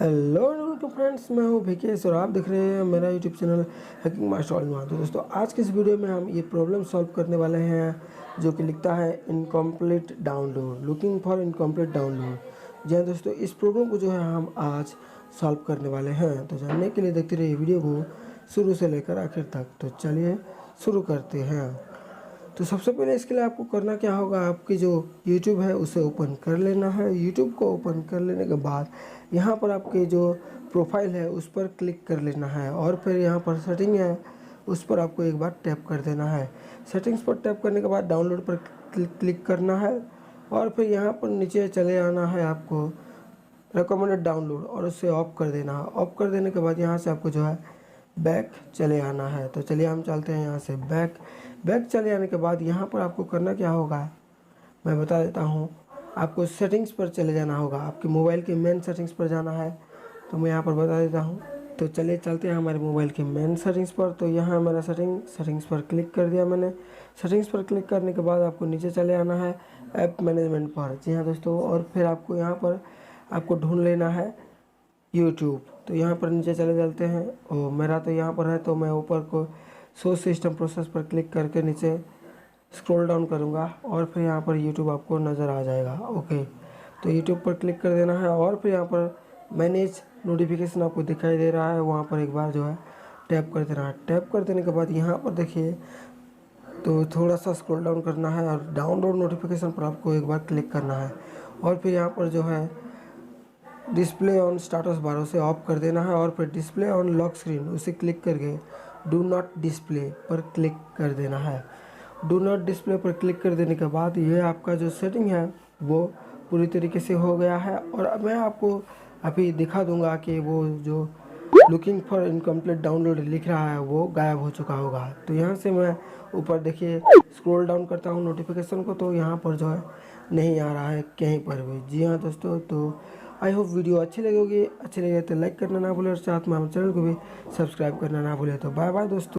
Hello तो friends, मैं हूँ विकेश और आप देख रहे हैं मेरा YouTube channel hacking master all in one. तो दोस्तों, आज के इस वीडियो में हम ये प्रॉब्लम सॉल्व करने वाले हैं जो कि लिखता है incomplete download, looking for incomplete download. जी हाँ दोस्तों, इस प्रॉब्लम को जो है हम आज सॉल्व करने वाले हैं। तो जानने के लिए देखते रहिए वीडियो को शुरू से लेकर आखिर तक। तो चलिए शुरू करते हैं। तो सबसे पहले इसके लिए आपको करना क्या होगा, आपकी जो YouTube है उसे ओपन कर लेना है। YouTube को ओपन कर लेने के बाद यहाँ पर आपके जो प्रोफाइल है उस पर क्लिक कर लेना है और फिर यहाँ पर सेटिंग है उस पर आपको एक बार टैप कर देना है। सेटिंग्स पर टैप करने के बाद डाउनलोड पर क्लिक करना है और फिर यहाँ पर नीचे चले आना है आपको रिकमेंडेड डाउनलोड और उसे ऑफ कर देना है। ऑफ कर देने के बाद यहाँ से आपको जो है बैक चले आना है। तो चलिए हम चलते हैं यहाँ से बैक चले आने के बाद यहाँ पर आपको करना क्या होगा मैं बता देता हूँ। आपको सेटिंग्स पर चले जाना होगा, आपके मोबाइल के मेन सेटिंग्स पर जाना है। तो मैं यहाँ पर बता देता हूँ। तो चलिए चलते हैं हमारे मोबाइल के मेन सेटिंग्स पर। तो यहाँ मेरा सेटिंग्स पर क्लिक कर दिया मैंने। सेटिंग्स पर क्लिक करने के बाद आपको नीचे चले आना है ऐप मैनेजमेंट पर। जी हाँ दोस्तों, और फिर आपको यहाँ पर आपको ढूंढ लेना है यूट्यूब। तो यहाँ पर नीचे चले जाते हैं और मेरा तो यहाँ पर है, तो मैं ऊपर को शो सिस्टम प्रोसेस पर क्लिक करके नीचे स्क्रॉल डाउन करूँगा और फिर यहाँ पर यूट्यूब आपको नज़र आ जाएगा। ओके, तो यूट्यूब पर क्लिक कर देना है और फिर यहाँ पर मैनेज नोटिफिकेशन आपको दिखाई दे रहा है, वहाँ पर एक बार जो है टैप कर देना है। टैप कर देने के बाद यहाँ पर देखिए तो थोड़ा सा स्क्रॉल डाउन करना है और डाउनलोड नोटिफिकेशन पर आपको एक बार क्लिक करना है और फिर यहाँ पर जो है डिस्प्ले ऑन स्टेटस बार उसे ऑफ कर देना है और फिर डिस्प्ले ऑन लॉक स्क्रीन उसे क्लिक करके डू नॉट डिस्प्ले पर क्लिक कर देना है। डू नॉट डिस्प्ले पर क्लिक कर देने के बाद ये आपका जो सेटिंग है वो पूरी तरीके से हो गया है और मैं आपको अभी दिखा दूंगा कि वो जो लुकिंग फॉर इनकम्प्लीट डाउनलोड लिख रहा है वो गायब हो चुका होगा। तो यहाँ से मैं ऊपर देखिए स्क्रॉल डाउन करता हूँ नोटिफिकेशन को, तो यहाँ पर जो है नहीं आ रहा है कहीं पर भी। जी हाँ दोस्तों, तो आई होप वीडियो अच्छी लगी होगी। अच्छी लगे तो लाइक करना ना भूलें और साथ में हमारे चैनल को भी सब्सक्राइब करना ना भूलें। तो बाय बाय दोस्तों।